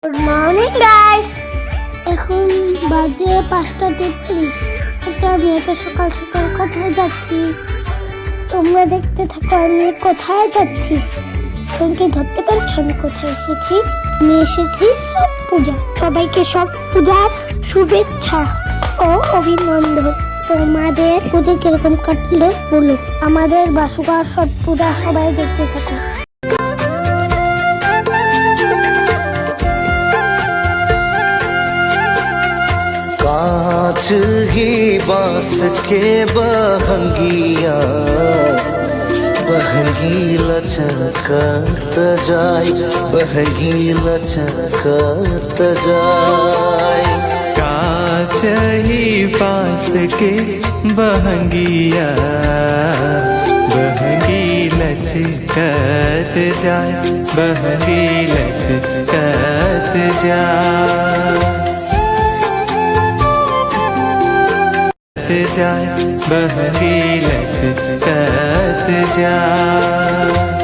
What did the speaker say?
Good morning guys. এখন বাজে 5:33। তো আমি এত সকাল সকাল কোথায় যাচ্ছি তোমরা দেখতে থাকো। আমি কোথায় যাচ্ছি তোমরা ধরতে পারছো আমি কোথায় এসেছি? আমি এসেছি সব পূজা। সবাইকে সব পূজার শুভেচ্ছা ও অভিনন্দন। তোমাদের পুজো কিরকম কাটলো বলো। আমাদের বাসুকা সব পূজা সবাই দেখতে থাকো। कांच ही बांस के बहंगिया बहंगी लचकत जाय बहंगी लचकत जाय। कांच ही बांस के बहंगिया बहंगी लचकत जाय बहंगी लचकत जाय बहंगी लचकत जाय।